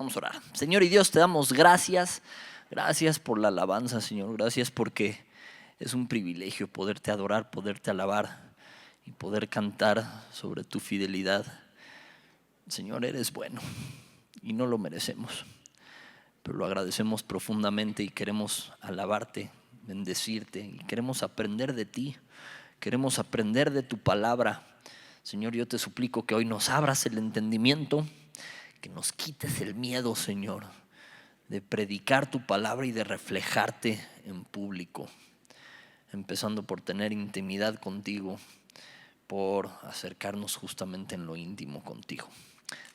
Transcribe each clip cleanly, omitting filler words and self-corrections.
Vamos a orar. Señor y Dios, te damos gracias. Gracias por la alabanza, Señor. Gracias porque es un privilegio poderte adorar, poderte alabar y poder cantar sobre tu fidelidad. Señor, eres bueno y no lo merecemos, pero lo agradecemos profundamente y queremos alabarte, bendecirte y queremos aprender de ti. Queremos aprender de tu palabra. Señor, yo te suplico que hoy nos abras el entendimiento, que nos quites el miedo, Señor, de predicar tu palabra y de reflejarte en público, empezando por tener intimidad contigo, por acercarnos justamente en lo íntimo contigo.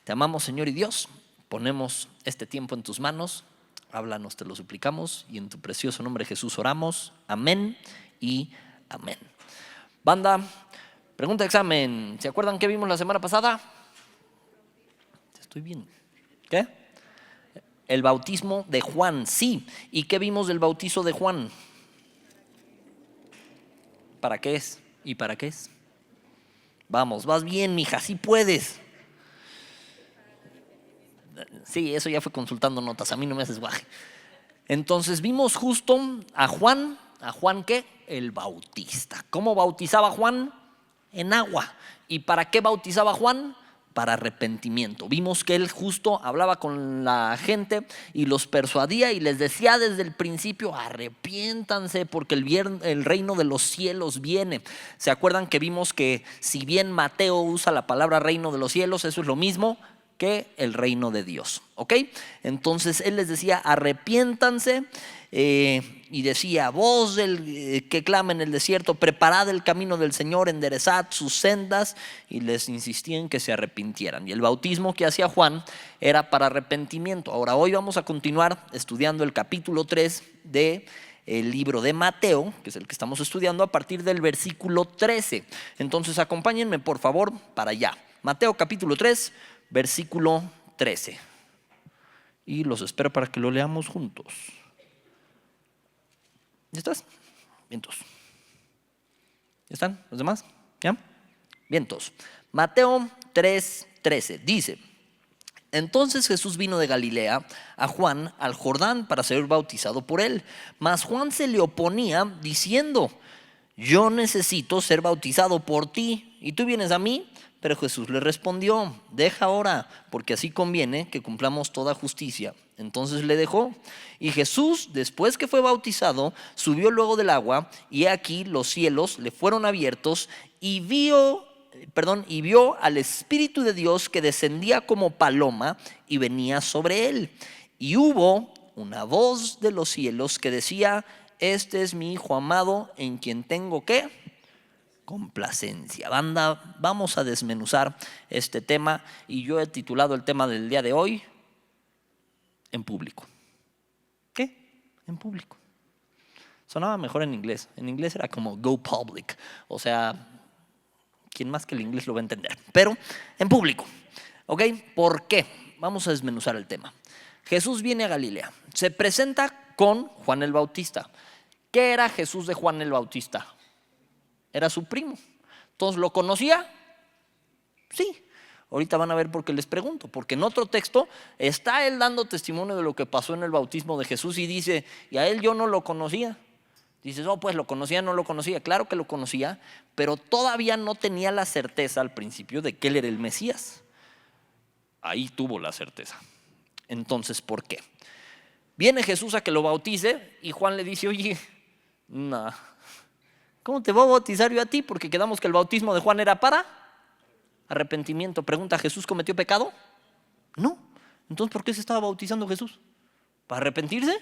Te amamos, Señor y Dios, ponemos este tiempo en tus manos. Háblanos, te lo suplicamos, y en tu precioso nombre Jesús oramos. Amén y amén. Banda, pregunta de examen. ¿Se acuerdan qué vimos la semana pasada? Estoy bien. ¿Qué? El bautismo de Juan, sí. ¿Y qué vimos del bautizo de Juan? ¿Para qué es? ¿Y para qué es? Vamos, vas bien, mija, sí puedes. Sí, eso ya fue consultando notas, a mí no me haces guaje. Entonces vimos justo a Juan ¿qué? El Bautista. ¿Cómo bautizaba Juan? En agua. ¿Y para qué bautizaba Juan? Para arrepentimiento. Vimos que él justo hablaba con la gente y los persuadía y les decía desde el principio: arrepiéntanse porque el reino de los cielos viene. ¿Se acuerdan que vimos que si bien Mateo usa la palabra reino de los cielos, eso es lo mismo que el reino de Dios? ¿Ok? Entonces él les decía: arrepiéntanse. Y decía: voz del que clama en el desierto, preparad el camino del Señor, enderezad sus sendas. Y les insistía en que se arrepintieran. Y el bautismo que hacía Juan era para arrepentimiento. Ahora, hoy vamos a continuar estudiando el capítulo 3 del libro de Mateo, que es el que estamos estudiando, a partir del versículo 13. Entonces acompáñenme por favor para allá. Mateo capítulo 3, versículo 13. Y los espero para que lo leamos juntos. ¿Ya estás? Vientos. ¿Ya están los demás? ¿Ya? Vientos. Mateo 3:13 dice: entonces Jesús vino de Galilea a Juan al Jordán para ser bautizado por él. Mas Juan se le oponía diciendo: yo necesito ser bautizado por ti, ¿y tú vienes a mí? Pero Jesús le respondió: deja ahora, porque así conviene que cumplamos toda justicia. Entonces le dejó. Y Jesús, después que fue bautizado, subió luego del agua, y aquí los cielos le fueron abiertos, y vio al Espíritu de Dios que descendía como paloma y venía sobre él. Y hubo una voz de los cielos que decía: este es mi Hijo amado, en quien tengo ¿qué? Complacencia. Banda, vamos a desmenuzar este tema, y yo he titulado el tema del día de hoy: en público. ¿Qué? En público. Sonaba mejor en inglés. En inglés era como go public. O sea, quien más que el inglés lo va a entender. Pero en público. ¿Ok? ¿Por qué? Vamos a desmenuzar el tema. Jesús viene a Galilea. Se presenta con Juan el Bautista. ¿Qué era Jesús de Juan el Bautista? Era su primo. Entonces, ¿lo conocía? Sí. Ahorita van a ver por qué les pregunto. Porque en otro texto está él dando testimonio de lo que pasó en el bautismo de Jesús y dice: y a él yo no lo conocía. Dices: oh, pues lo conocía, no lo conocía. Claro que lo conocía, pero todavía no tenía la certeza al principio de que él era el Mesías. Ahí tuvo la certeza. Entonces, ¿por qué? Viene Jesús a que lo bautice y Juan le dice: oye, no, ¿cómo te voy a bautizar yo a ti? Porque quedamos que el bautismo de Juan era para arrepentimiento. Pregunta: ¿Jesús cometió pecado? No. Entonces, ¿por qué se estaba bautizando Jesús? ¿Para arrepentirse?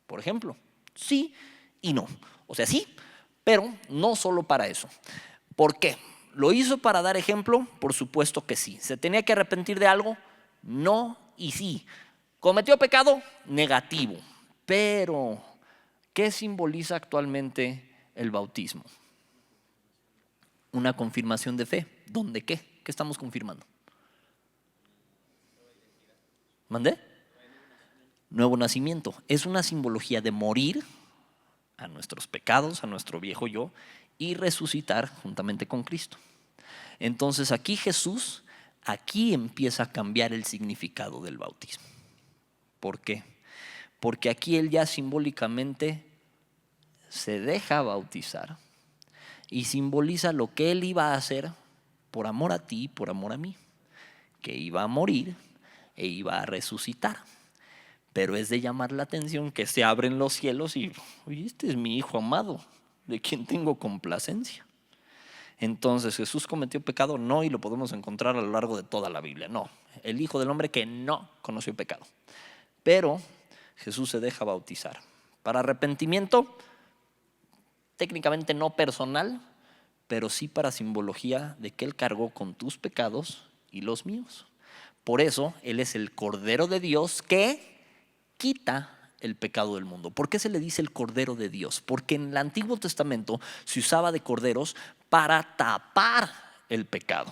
Por ejemplo, sí y no. O sea, sí, pero no solo para eso. ¿Por qué? ¿Lo hizo para dar ejemplo? Por supuesto que sí. ¿Se tenía que arrepentir de algo? No y sí. ¿Cometió pecado? Negativo. Pero ¿qué simboliza actualmente el bautismo? Una confirmación de fe. ¿Dónde qué? ¿Qué estamos confirmando? ¿Mandé? Nuevo nacimiento. Es una simbología de morir a nuestros pecados, a nuestro viejo yo, y resucitar juntamente con Cristo. Entonces aquí Jesús aquí empieza a cambiar el significado del bautismo. ¿Por qué? Porque aquí él ya simbólicamente se deja bautizar y simboliza lo que él iba a hacer por amor a ti y por amor a mí, que iba a morir e iba a resucitar. Pero es de llamar la atención que se abren los cielos y, oye, este es mi hijo amado, de quien tengo complacencia. Entonces, ¿Jesús cometió pecado? No, y lo podemos encontrar a lo largo de toda la Biblia. No, el Hijo del Hombre que no conoció pecado. Pero Jesús se deja bautizar para arrepentimiento, técnicamente no personal, pero sí para simbología de que Él cargó con tus pecados y los míos. Por eso Él es el Cordero de Dios que quita el pecado del mundo. ¿Por qué se le dice el Cordero de Dios? Porque en el Antiguo Testamento se usaba de corderos para tapar el pecado.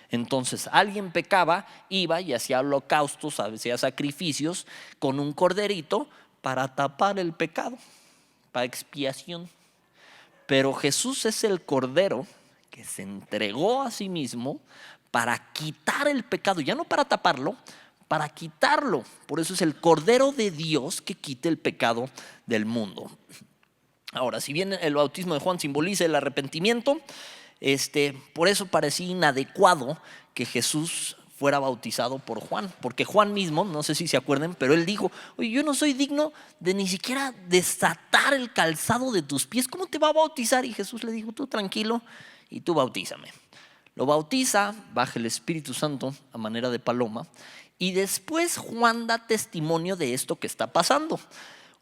Entonces alguien pecaba, iba y hacía holocaustos, hacía sacrificios con un corderito para tapar el pecado, para expiación. Pero Jesús es el Cordero que se entregó a sí mismo para quitar el pecado, ya no para taparlo, para quitarlo. Por eso es el Cordero de Dios que quite el pecado del mundo. Ahora, si bien el bautismo de Juan simboliza el arrepentimiento, por eso parecía inadecuado que Jesús fuera bautizado por Juan, porque Juan mismo, no sé si se acuerdan, pero él dijo: oye, yo no soy digno de ni siquiera desatar el calzado de tus pies, ¿cómo te va a bautizar? Y Jesús le dijo: tú tranquilo y tú bautízame. Lo bautiza, baja el Espíritu Santo a manera de paloma, y después Juan da testimonio de esto que está pasando.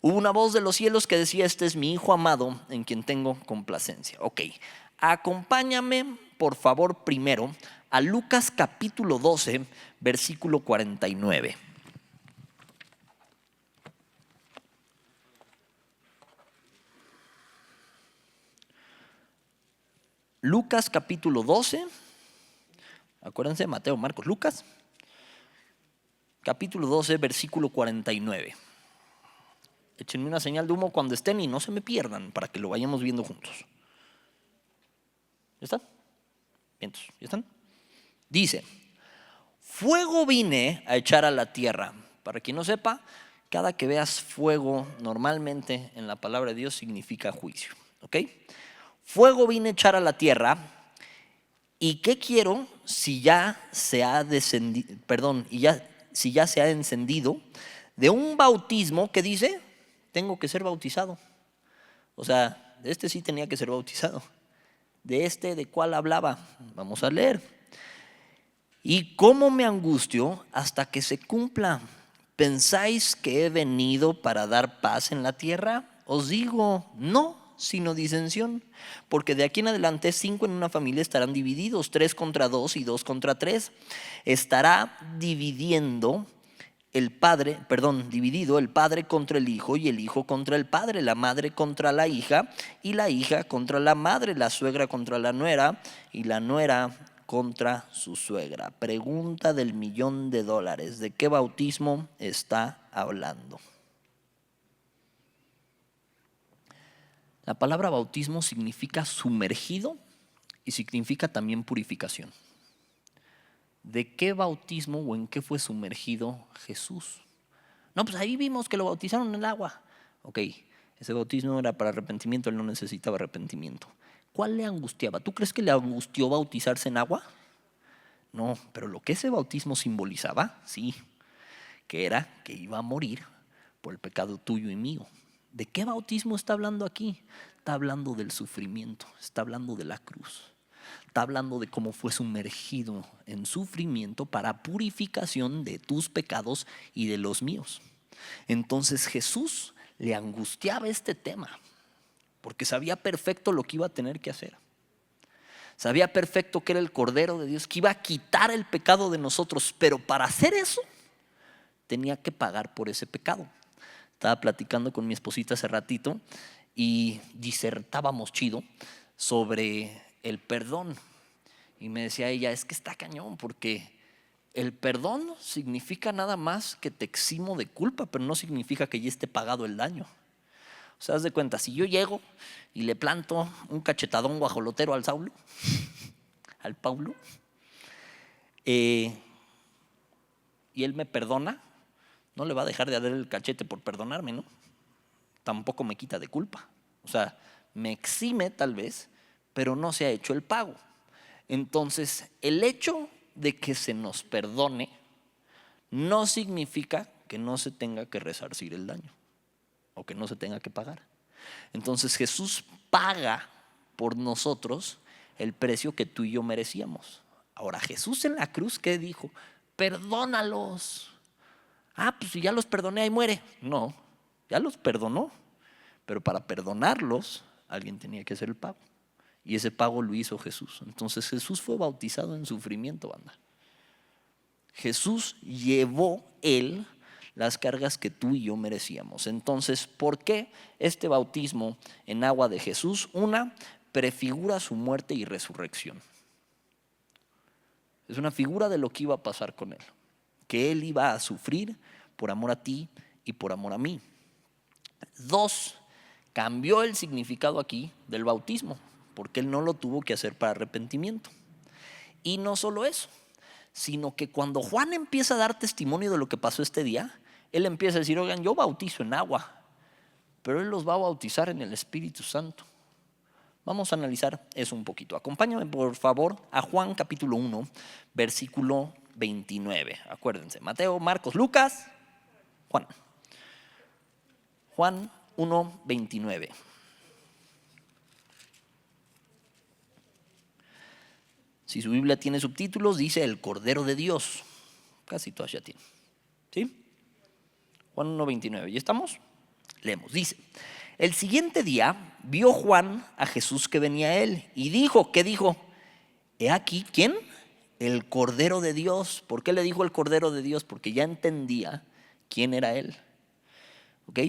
Hubo una voz de los cielos que decía: este es mi Hijo amado en quien tengo complacencia. Ok, acompáñame por favor primero a Lucas capítulo 12, versículo 49. Lucas capítulo 12, acuérdense, Mateo, Marcos, Lucas, capítulo 12, versículo 49. Échenme una señal de humo cuando estén y no se me pierdan para que lo vayamos viendo juntos. ¿Ya están? ¿Vientos? ¿Ya están? Dice: fuego vine a echar a la tierra. Para quien no sepa, cada que veas fuego normalmente en la palabra de Dios significa juicio. ¿Ok? Fuego vine a echar a la tierra. ¿Y qué quiero si ya se ha descendido, si ya se ha encendido de un bautismo que dice: tengo que ser bautizado? O sea, de este sí tenía que ser bautizado. ¿De cuál hablaba? Vamos a leer. Y cómo me angustio hasta que se cumpla. ¿Pensáis que he venido para dar paz en la tierra? Os digo, no, sino disensión. Porque de aquí en adelante 5 en una familia estarán divididos, 3 contra 2 y 2 contra 3. Estará dividido el padre contra el hijo y el hijo contra el padre, la madre contra la hija y la hija contra la madre, la suegra contra la nuera y la nuera contra su suegra. Pregunta del $1.000.000: ¿de qué bautismo está hablando? La palabra bautismo significa sumergido y significa también purificación. ¿De qué bautismo o en qué fue sumergido Jesús? No, pues ahí vimos que lo bautizaron en el agua. Ok, ese bautismo era para arrepentimiento, él no necesitaba arrepentimiento. ¿Cuál le angustiaba? ¿Tú crees que le angustió bautizarse en agua? No, pero lo que ese bautismo simbolizaba, sí, que era que iba a morir por el pecado tuyo y mío. ¿De qué bautismo está hablando aquí? Está hablando del sufrimiento, está hablando de la cruz. Está hablando de cómo fue sumergido en sufrimiento para purificación de tus pecados y de los míos. Entonces Jesús le angustiaba este tema porque sabía perfecto lo que iba a tener que hacer. Sabía perfecto que era el Cordero de Dios que iba a quitar el pecado de nosotros, pero para hacer eso tenía que pagar por ese pecado. Estaba platicando con mi esposita hace ratito y disertábamos chido sobre el perdón. Y me decía ella: es que está cañón, porque el perdón significa nada más que te eximo de culpa, pero no significa que ya esté pagado el daño. O sea, haz de cuenta, si yo llego y le planto un cachetadón guajolotero al Paulo, y Él me perdona, no le va a dejar de dar el cachete por perdonarme, ¿no? Tampoco me quita de culpa. O sea, me exime tal vez, pero no se ha hecho el pago. Entonces, el hecho de que se nos perdone no significa que no se tenga que resarcir el daño o que no se tenga que pagar. Entonces, Jesús paga por nosotros el precio que tú y yo merecíamos. Ahora, Jesús en la cruz, ¿qué dijo? Perdónalos. Pues si ya los perdoné, ahí muere. No, ya los perdonó, pero para perdonarlos alguien tenía que hacer el pago, y ese pago lo hizo Jesús. Entonces Jesús fue bautizado en sufrimiento, banda. Jesús llevó Él las cargas que tú y yo merecíamos. Entonces, ¿por qué este bautismo en agua de Jesús? Una, prefigura su muerte y resurrección. Es una figura de lo que iba a pasar con Él, que Él iba a sufrir por amor a ti y por amor a mí. Dos, cambió el significado aquí del bautismo, porque Él no lo tuvo que hacer para arrepentimiento. Y no solo eso, sino que cuando Juan empieza a dar testimonio de lo que pasó este día, él empieza a decir, oigan, yo bautizo en agua, pero Él los va a bautizar en el Espíritu Santo. Vamos a analizar eso un poquito. Acompáñame por favor a Juan capítulo 1, versículo 29. Acuérdense, Mateo, Marcos, Lucas, Juan. Juan 1, 29. Si su Biblia tiene subtítulos, dice el Cordero de Dios. Casi todas ya tienen. ¿Sí? Juan 1, 29. ¿Ya estamos? Leemos. Dice, el siguiente día vio Juan a Jesús que venía a él y dijo, ¿qué dijo? He aquí, ¿quién? El Cordero de Dios. ¿Por qué le dijo el Cordero de Dios? Porque ya entendía quién era Él. ¿Ok?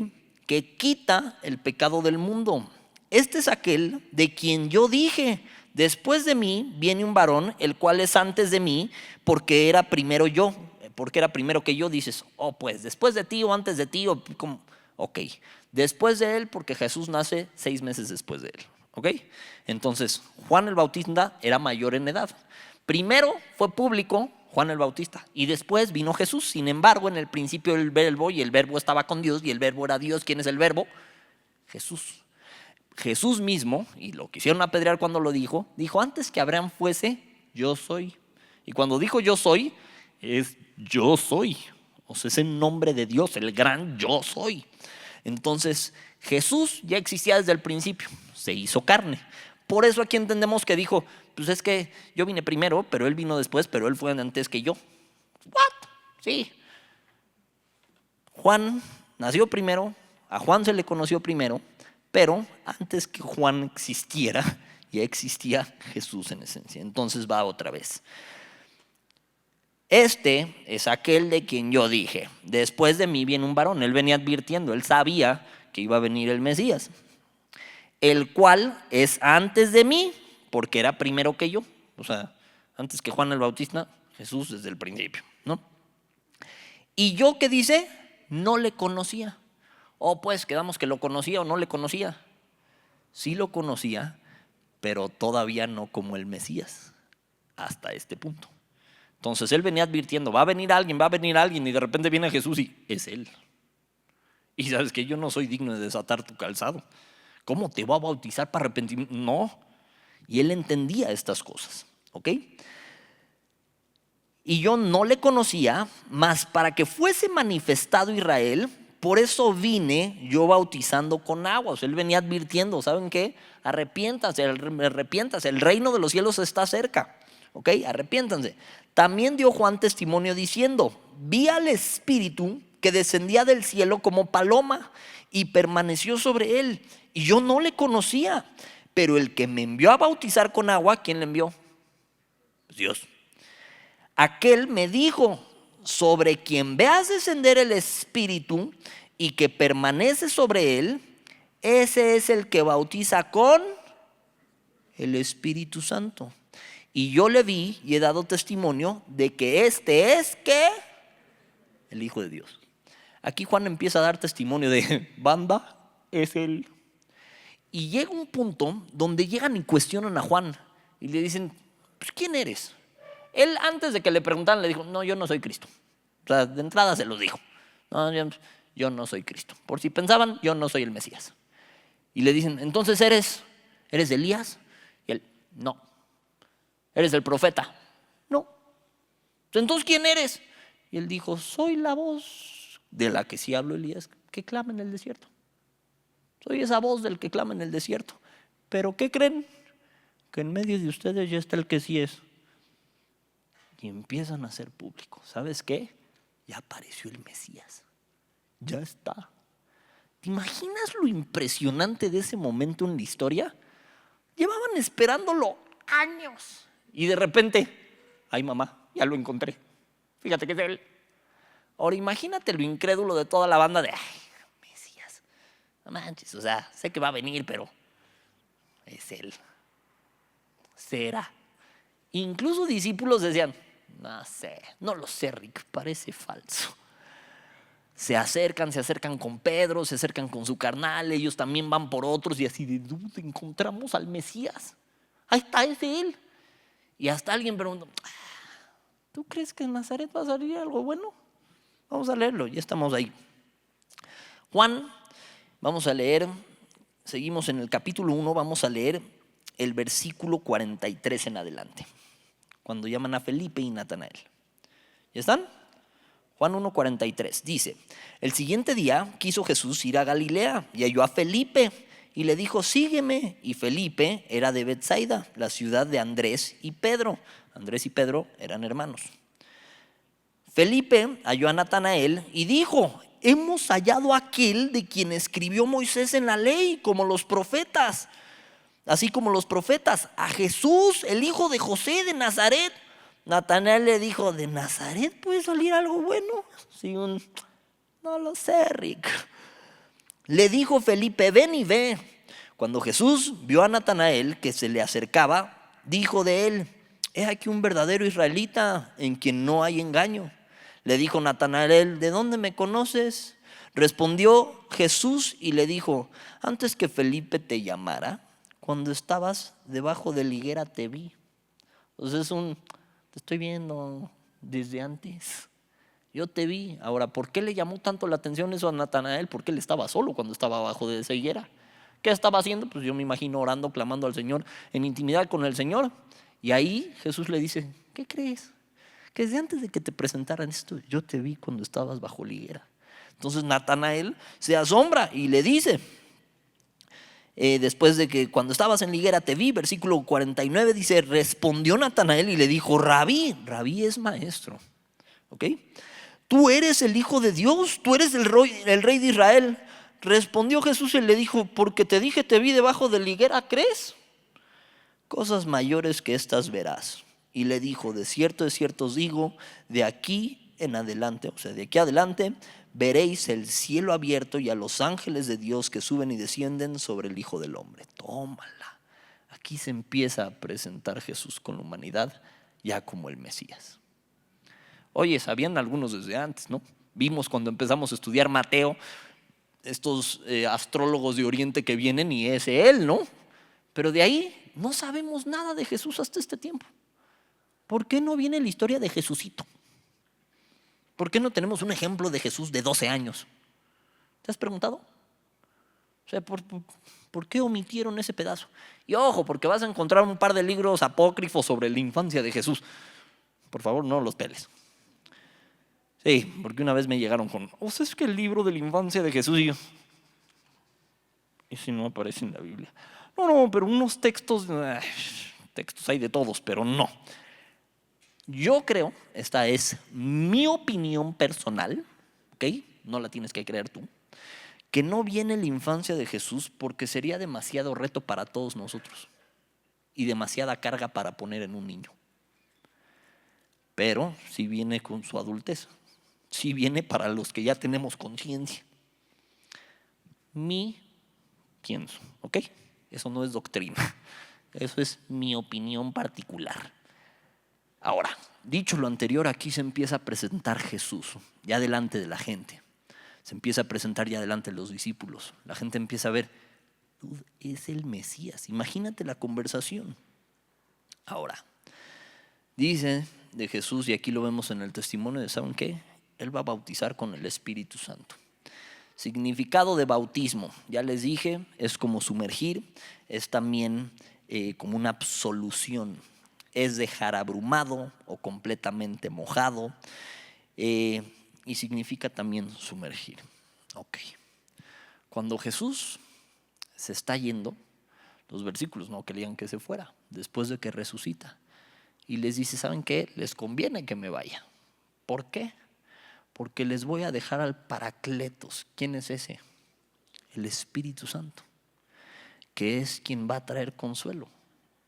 Que quita el pecado del mundo. Este es aquel de quien yo dije, después de mí viene un varón, el cual es antes de mí, porque era primero yo. Porque era primero que yo, dices, pues después de ti o antes de ti, o como, ok. Después de él, porque Jesús nace 6 meses después de él. ¿Ok? Entonces, Juan el Bautista era mayor en edad. Primero fue público Juan el Bautista y después vino Jesús. Sin embargo, en el principio el verbo, y el verbo estaba con Dios y el verbo era Dios. ¿Quién es el verbo? Jesús. Jesús mismo, y lo quisieron apedrear cuando lo dijo antes que Abraham fuese, yo soy. Y cuando dijo yo soy, es yo soy. O sea, es el nombre de Dios, el gran yo soy. Entonces, Jesús ya existía desde el principio, se hizo carne. Por eso aquí entendemos que dijo, pues es que yo vine primero, pero Él vino después, pero Él fue antes que yo. ¿What? Sí. Juan nació primero, a Juan se le conoció primero, pero antes que Juan existiera, ya existía Jesús en esencia. Entonces va otra vez. Este es aquel de quien yo dije, después de mí viene un varón. Él venía advirtiendo, él sabía que iba a venir el Mesías, el cual es antes de mí, porque era primero que yo. O sea, antes que Juan el Bautista, Jesús desde el principio, ¿no? Y yo, ¿qué dice? No le conocía. Pues quedamos que lo conocía o no le conocía. Sí lo conocía, pero todavía no como el Mesías, hasta este punto. Entonces él venía advirtiendo, va a venir alguien, y de repente viene Jesús y es Él. Y sabes que yo no soy digno de desatar tu calzado. ¿Cómo te va a bautizar para arrepentimiento? No. Y él entendía estas cosas, ¿ok? Y yo no le conocía, mas para que fuese manifestado Israel, por eso vine yo bautizando con agua. O sea, él venía advirtiendo, ¿saben qué? Arrepiéntanse, el reino de los cielos está cerca. ¿Ok? Arrepiéntanse. También dio Juan testimonio diciendo, vi al Espíritu que descendía del cielo como paloma y permaneció sobre él. Y yo no le conocía, pero el que me envió a bautizar con agua, ¿quién le envió? Pues Dios. Aquel me dijo, sobre quien veas descender el Espíritu y que permanece sobre él, ese es el que bautiza con el Espíritu Santo. Y yo le vi y he dado testimonio de que este es ¿qué? El Hijo de Dios. Aquí Juan empieza a dar testimonio de banda, es Él. Y llega un punto donde llegan y cuestionan a Juan y le dicen, pues ¿quién eres? Él antes de que le preguntaran le dijo, no, yo no soy Cristo. O sea, de entrada se los dijo. No, yo no soy Cristo. Por si pensaban, yo no soy el Mesías. Y le dicen, entonces ¿eres Elías? Y él, no. ¿Eres el profeta? No. Entonces ¿quién eres? Y él dijo, soy la voz de la que sí habló Elías, que clama en el desierto. Soy esa voz del que clama en el desierto. Pero ¿qué creen? Que en medio de ustedes ya está el que sí es. Y empiezan a hacer público. ¿Sabes qué? Ya apareció el Mesías. Ya está. ¿Te imaginas lo impresionante de ese momento en la historia? Llevaban esperándolo años. Y de repente, ay mamá, ya lo encontré. Fíjate que es él. Ahora imagínate lo incrédulo de toda la banda de, ay, Mesías. No manches, o sea, sé que va a venir, pero es él. ¿Será? Incluso discípulos decían, no sé, no lo sé, Rick, parece falso. Se acercan con Pedro, se acercan con su carnal, ellos también van por otros y así de dónde encontramos al Mesías. Ahí está, es él. Y hasta alguien preguntó, ¿tú crees que en Nazaret va a salir algo bueno? Vamos a leerlo, ya estamos ahí. Juan, vamos a leer, seguimos en el capítulo 1, vamos a leer el versículo 43 en adelante, cuando llaman a Felipe y Natanael. ¿Ya están? Juan 1:43 dice, el siguiente día quiso Jesús ir a Galilea y halló a Felipe y le dijo, sígueme. Y Felipe era de Betsaida, la ciudad de Andrés y Pedro. Andrés y Pedro eran hermanos. Felipe halló a Natanael y dijo, hemos hallado a aquel de quien escribió Moisés en la ley, como los profetas, así como los profetas, a Jesús, el hijo de José de Nazaret. Natanael le dijo, ¿de Nazaret puede salir algo bueno? Sí, no lo sé, Rick. Le dijo Felipe, ven y ve. Cuando Jesús vio a Natanael que se le acercaba, dijo de él, he aquí un verdadero israelita en quien no hay engaño. Le dijo Natanael, ¿de dónde me conoces? Respondió Jesús y le dijo, antes que Felipe te llamara, cuando estabas debajo de la higuera te vi. Entonces te estoy viendo desde antes. Yo te vi. Ahora, ¿por qué le llamó tanto la atención eso a Natanael? Porque él estaba solo cuando estaba abajo de esa higuera. ¿Qué estaba haciendo? Pues yo me imagino orando, clamando al Señor, en intimidad con el Señor. Y ahí Jesús le dice, ¿qué crees? Que desde antes de que te presentaran esto, yo te vi cuando estabas bajo la higuera. Entonces Natanael se asombra y le dice, después de que cuando estabas en la higuera te vi, versículo 49 dice, respondió Natanael y le dijo, Rabí es maestro, ¿ok? Tú eres el Hijo de Dios, tú eres el rey de Israel. Respondió Jesús y le dijo, porque te dije te vi debajo de la higuera, ¿crees? Cosas mayores que estas verás. Y le dijo, de cierto os digo, de aquí en adelante, o sea, de aquí adelante, veréis el cielo abierto y a los ángeles de Dios que suben y descienden sobre el Hijo del Hombre. Tómala. Aquí se empieza a presentar Jesús con la humanidad ya como el Mesías. Oye, sabían algunos desde antes, ¿no? Vimos cuando empezamos a estudiar Mateo, estos astrólogos de Oriente que vienen y es él, ¿no? Pero de ahí no sabemos nada de Jesús hasta este tiempo. ¿Por qué no viene la historia de Jesucito? ¿Por qué no tenemos un ejemplo de Jesús de 12 años? ¿Te has preguntado? O sea, ¿por qué omitieron ese pedazo? Y ojo, porque vas a encontrar un par de libros apócrifos sobre la infancia de Jesús. Por favor, no los peles. Sí, porque una vez me llegaron con, o sea, es que el libro de la infancia de Jesús y yo, ese no aparece en la Biblia. No, pero unos textos hay de todos, pero no. Yo creo, esta es mi opinión personal, ¿ok? No la tienes que creer tú, que no viene la infancia de Jesús porque sería demasiado reto para todos nosotros y demasiada carga para poner en un niño. Pero sí viene con su adultez, sí viene para los que ya tenemos conciencia. Pienso, ¿ok? Eso no es doctrina, eso es mi opinión particular. Ahora, dicho lo anterior, aquí se empieza a presentar Jesús, ya delante de la gente. Se empieza a presentar ya delante de los discípulos. La gente empieza a ver, es el Mesías. Imagínate la conversación. Ahora, dice de Jesús, y aquí lo vemos en el testimonio de, ¿saben qué? Él va a bautizar con el Espíritu Santo. Significado de bautismo, ya les dije, es como sumergir, es también como una absolución, es dejar abrumado o completamente mojado, y significa también sumergir. Ok. Cuando Jesús se está yendo, los versículos no querían que se fuera, después de que resucita, y les dice, ¿saben qué? Les conviene que me vaya. ¿Por qué? Porque les voy a dejar al Paracletos. ¿Quién es ese? El Espíritu Santo, que es quien va a traer consuelo.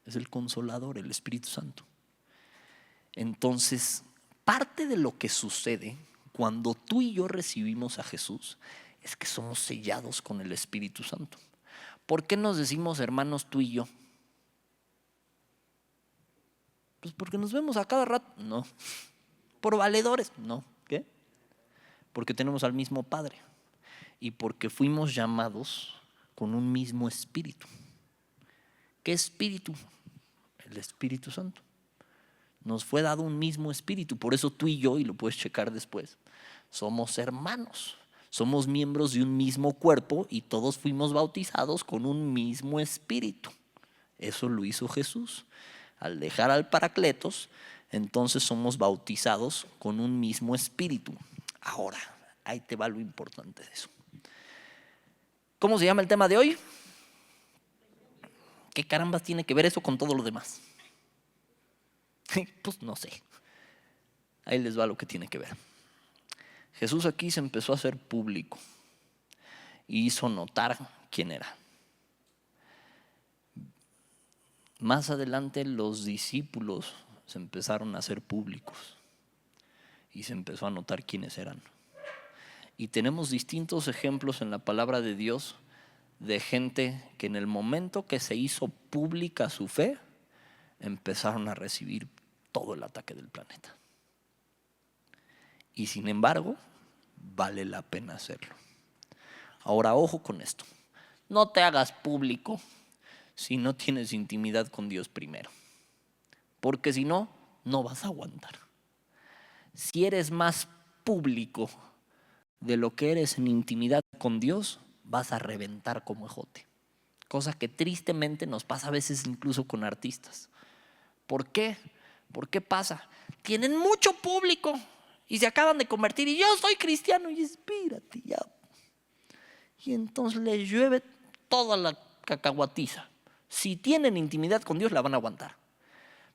Es el Consolador, el Espíritu Santo. Entonces, parte de lo que sucede cuando tú y yo recibimos a Jesús es que somos sellados con el Espíritu Santo. ¿Por qué nos decimos hermanos tú y yo? Pues porque nos vemos a cada rato. No. ¿Por valedores? No. ¿Qué? Porque tenemos al mismo Padre y porque fuimos llamados con un mismo espíritu. ¿Qué espíritu? El Espíritu Santo. Nos fue dado un mismo espíritu, por eso tú y yo, y lo puedes checar después, somos hermanos, somos miembros de un mismo cuerpo y todos fuimos bautizados con un mismo espíritu. Eso lo hizo Jesús. Al dejar al Paracletos, entonces somos bautizados con un mismo espíritu. Ahora, ahí te va lo importante de eso. ¿Cómo se llama el tema de hoy? ¿Qué carambas tiene que ver eso con todo lo demás? Pues no sé. Ahí les va lo que tiene que ver. Jesús aquí se empezó a hacer público y hizo notar quién era. Más adelante los discípulos se empezaron a hacer públicos y se empezó a notar quiénes eran. Y tenemos distintos ejemplos en la palabra de Dios de gente que en el momento que se hizo pública su fe, empezaron a recibir todo el ataque del planeta. Y sin embargo, vale la pena hacerlo. Ahora, ojo con esto. No te hagas público si no tienes intimidad con Dios primero. Porque si no, no vas a aguantar. Si eres más público de lo que eres en intimidad con Dios, vas a reventar como ejote. Cosa que tristemente nos pasa a veces incluso con artistas. ¿Por qué? ¿Por qué pasa? Tienen mucho público y se acaban de convertir y yo soy cristiano y espírate ya. Y entonces les llueve toda la cacahuatiza. Si tienen intimidad con Dios la van a aguantar.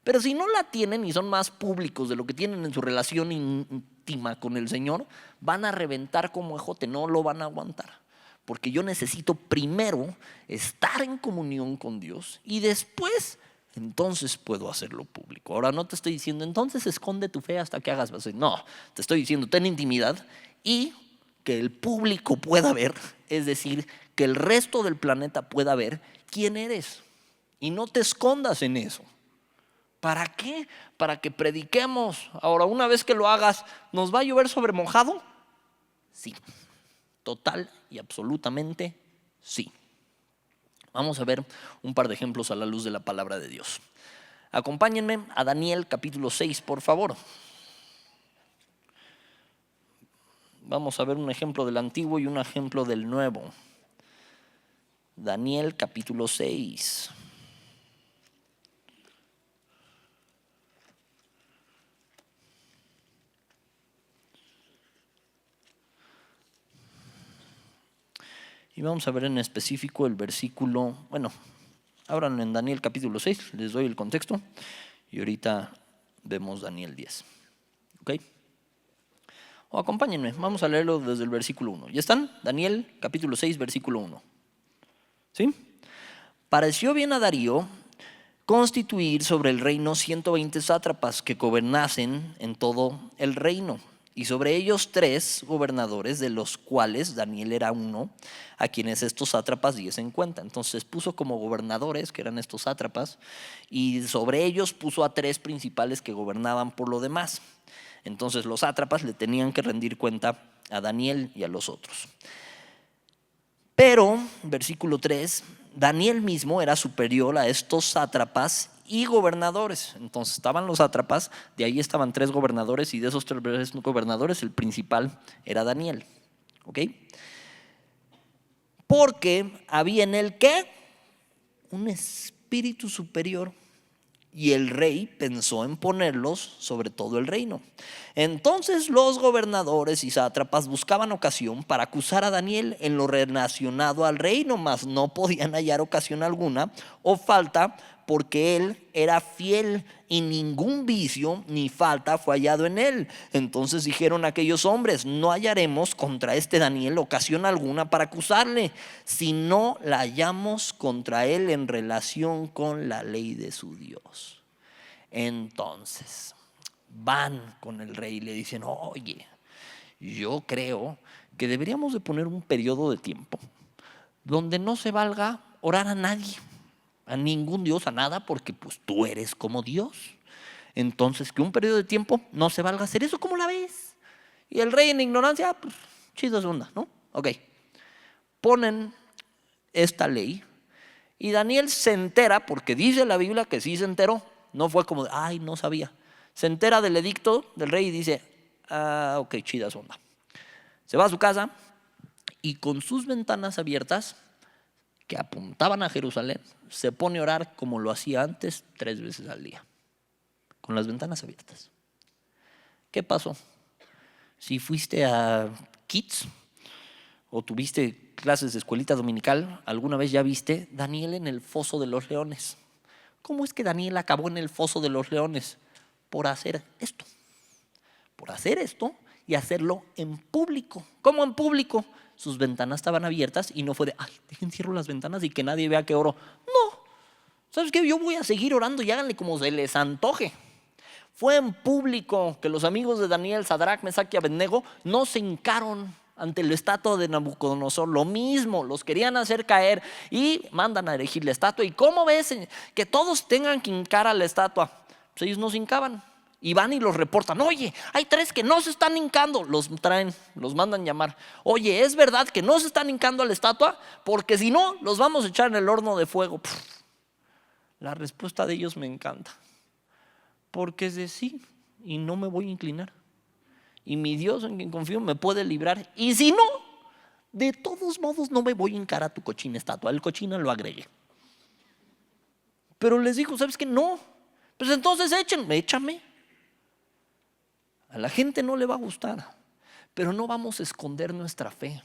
Pero si no la tienen y son más públicos de lo que tienen en su relación íntima con el Señor, van a reventar como ejote, no lo van a aguantar. Porque yo necesito primero estar en comunión con Dios y después entonces puedo hacerlo público. Ahora no te estoy diciendo entonces esconde tu fe hasta que hagas. No, te estoy diciendo ten intimidad y que el público pueda ver, es decir, que el resto del planeta pueda ver quién eres. Y no te escondas en eso. ¿Para qué? Para que prediquemos. Ahora, una vez que lo hagas, ¿nos va a llover sobre mojado? Sí, total y absolutamente sí. Vamos a ver un par de ejemplos a la luz de la palabra de Dios. Acompáñenme a Daniel capítulo 6, por favor. Vamos a ver un ejemplo del Antiguo y un ejemplo del Nuevo. Daniel capítulo 6. Y vamos a ver en específico el versículo, abran en Daniel capítulo 6, les doy el contexto y ahorita vemos Daniel 10. ¿Ok? O acompáñenme, vamos a leerlo desde el versículo 1. ¿Ya están? Daniel capítulo 6, versículo 1. ¿Sí? Pareció bien a Darío constituir sobre el reino 120 sátrapas que gobernasen en todo el reino. Y sobre ellos 3 gobernadores, de los cuales Daniel era uno, a quienes estos sátrapas diesen cuenta. Entonces puso como gobernadores, que eran estos sátrapas, y sobre ellos puso a 3 principales que gobernaban por lo demás. Entonces los sátrapas le tenían que rendir cuenta a Daniel y a los otros. Pero, versículo 3, Daniel mismo era superior a estos sátrapas y gobernadores. Entonces estaban los sátrapas, de ahí estaban 3 gobernadores, y de esos 3 gobernadores el principal era Daniel. ¿Ok? Porque había en él, ¿qué? Un espíritu superior, y el rey pensó en ponerlos sobre todo el reino. Entonces los gobernadores y sátrapas buscaban ocasión para acusar a Daniel en lo relacionado al reino, mas no podían hallar ocasión alguna o falta, porque él era fiel y ningún vicio ni falta fue hallado en él. Entonces dijeron aquellos hombres: no hallaremos contra este Daniel ocasión alguna para acusarle, si no la hallamos contra él en relación con la ley de su Dios. Entonces van con el rey y le dicen: oye, yo creo que deberíamos de poner un periodo de tiempo donde no se valga orar a nadie, a ningún Dios, a nada, porque pues tú eres como Dios. Entonces que un periodo de tiempo no se valga hacer eso. ¿Cómo la ves? Y el rey en ignorancia, pues chido es onda, ¿no? Ok, ponen esta ley y Daniel se entera, porque dice la Biblia que sí se enteró. No fue como, ay, no sabía. Se entera del edicto del rey y dice: ok, chida es onda. Se va a su casa y con sus ventanas abiertas, que apuntaban a Jerusalén, se pone a orar como lo hacía antes 3 veces al día, con las ventanas abiertas. ¿Qué pasó? Si fuiste a Kids o tuviste clases de escuelita dominical, alguna vez ya viste Daniel en el foso de los leones. ¿Cómo es que Daniel acabó en el foso de los leones? Por hacer esto. Por hacer esto y hacerlo en público. ¿Cómo en público? Sus ventanas estaban abiertas y no fue de, ay, dejen cierro las ventanas y que nadie vea que oro. No, ¿sabes qué? Yo voy a seguir orando y háganle como se les antoje. Fue en público que los amigos de Daniel, Sadrach, Mesach y Abednego, no se hincaron ante la estatua de Nabucodonosor. Lo mismo, los querían hacer caer y mandan a erigir la estatua. ¿Y cómo ves que todos tengan que hincar a la estatua? Pues ellos no se hincaban. Y van y los reportan: oye, hay 3 que no se están hincando. Los traen, los mandan llamar. Oye, ¿es verdad que no se están hincando a la estatua? Porque si no, los vamos a echar en el horno de fuego. La respuesta de ellos me encanta. Porque es de sí, y no me voy a inclinar. Y mi Dios en quien confío me puede librar. Y si no, de todos modos no me voy a hincar a tu cochina estatua. El cochina lo agregué. Pero les dijo: ¿sabes qué? No. Pues entonces échame. A la gente no le va a gustar, pero no vamos a esconder nuestra fe.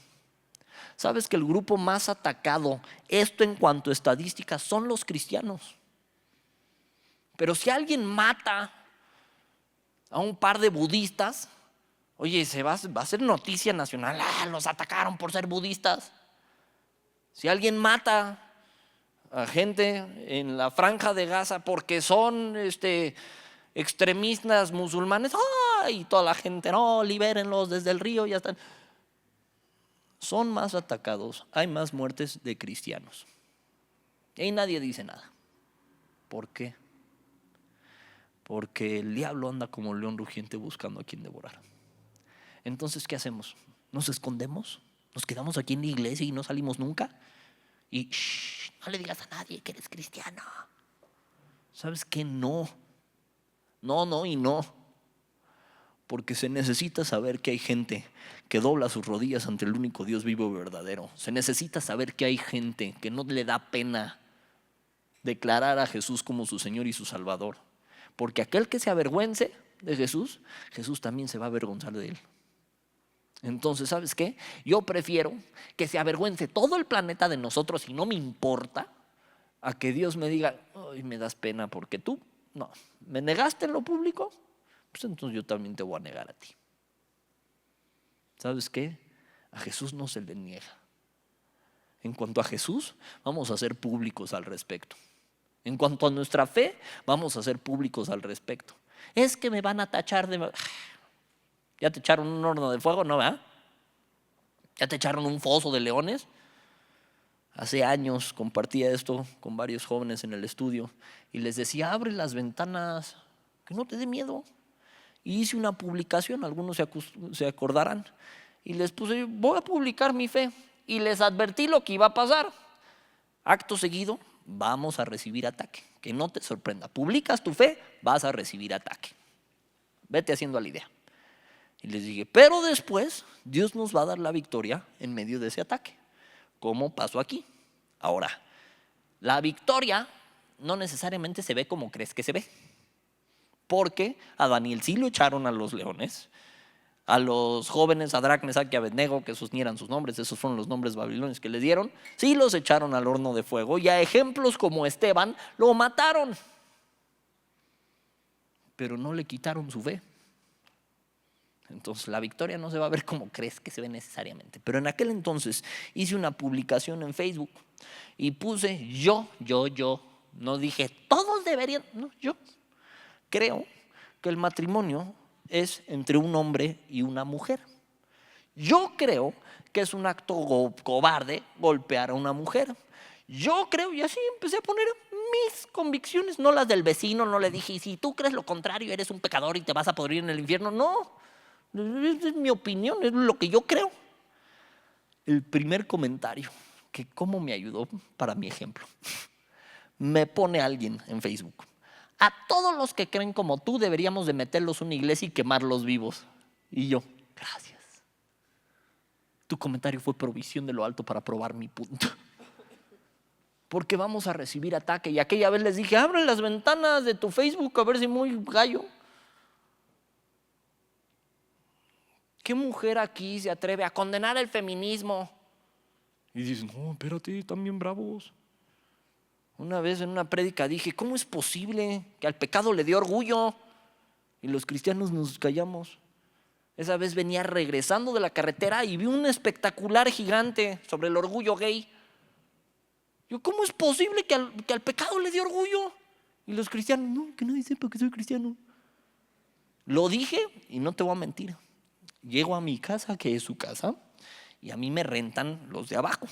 ¿Sabes que el grupo más atacado, esto en cuanto a estadísticas, son los cristianos? Pero si alguien mata a un par de budistas, oye, va a hacer noticia nacional: los atacaron por ser budistas. Si alguien mata a gente en la franja de Gaza porque son extremistas musulmanes, y toda la gente: no, libérenlos desde el río, ya están. Son más atacados, hay más muertes de cristianos. Y ahí nadie dice nada. ¿Por qué? Porque el diablo anda como león rugiente buscando a quien devorar. Entonces, ¿qué hacemos? ¿Nos escondemos? ¿Nos quedamos aquí en la iglesia y no salimos nunca? Y no le digas a nadie que eres cristiano. ¿Sabes qué? No, y no. Porque se necesita saber que hay gente que dobla sus rodillas ante el único Dios vivo y verdadero. Se necesita saber que hay gente que no le da pena declarar a Jesús como su Señor y su Salvador. Porque aquel que se avergüence de Jesús, Jesús también se va a avergonzar de él. Entonces, ¿sabes qué? Yo prefiero que se avergüence todo el planeta de nosotros y no me importa, a que Dios me diga: ay, me das pena porque tú, no, me negaste en lo público, pues entonces yo también te voy a negar a ti. ¿Sabes qué? A Jesús no se le niega. En cuanto a Jesús, vamos a ser públicos al respecto. En cuanto a nuestra fe, vamos a ser públicos al respecto. Es que me van a tachar de... ¿Ya te echaron un horno de fuego? No, ¿verdad? ¿Ya te echaron un foso de leones? Hace años compartía esto con varios jóvenes en el estudio y les decía: abre las ventanas, que no te dé miedo. Y hice una publicación, algunos se acordarán, y les puse: voy a publicar mi fe, y les advertí lo que iba a pasar. Acto seguido, vamos a recibir ataque. que no te sorprenda. Publicas tu fe, vas a recibir ataque. Vete haciendo a la idea. Y les dije, pero después Dios nos va a dar la victoria en medio de ese ataque. ¿Cómo pasó aquí? Ahora, la victoria no necesariamente se ve como crees que se ve. Porque a Daniel sí lo echaron a los leones. A los jóvenes, Sadrac, Mesac y Abednego, que esos ni eran sus nombres, esos fueron los nombres babilonios que les dieron, sí los echaron al horno de fuego. Y a ejemplos como Esteban lo mataron. Pero no le quitaron su fe. Entonces la victoria no se va a ver como crees que se ve necesariamente. Pero en aquel entonces hice una publicación en Facebook y puse yo, no dije todos deberían, no, yo creo que el matrimonio es entre un hombre y una mujer. Yo creo que es un acto cobarde golpear a una mujer. Yo creo, y así empecé a poner mis convicciones, no las del vecino. No le dije, y si tú crees lo contrario, eres un pecador y te vas a podrir en el infierno. No, es mi opinión, es lo que yo creo. El primer comentario, que cómo me ayudó para mi ejemplo, me pone alguien en Facebook: a todos los que creen como tú deberíamos de meterlos en una iglesia y quemarlos vivos. Y yo, gracias. Tu comentario fue provisión de lo alto para probar mi punto. Porque vamos a recibir ataque. Y aquella vez les dije, abre las ventanas de tu Facebook a ver si muy gallo. ¿Qué mujer aquí se atreve a condenar el feminismo? Y dices, no, espérate, están bien bravos. Una vez en una prédica dije, ¿cómo es posible que al pecado le dé orgullo? Y los cristianos nos callamos. Esa vez venía regresando de la carretera y vi un espectacular gigante sobre el orgullo gay. Yo, ¿cómo es posible que al pecado le dé orgullo? Y los cristianos, no, que nadie sepa que soy cristiano. Lo dije y no te voy a mentir. Llego a mi casa, que es su casa, y a mí me rentan los de abajo.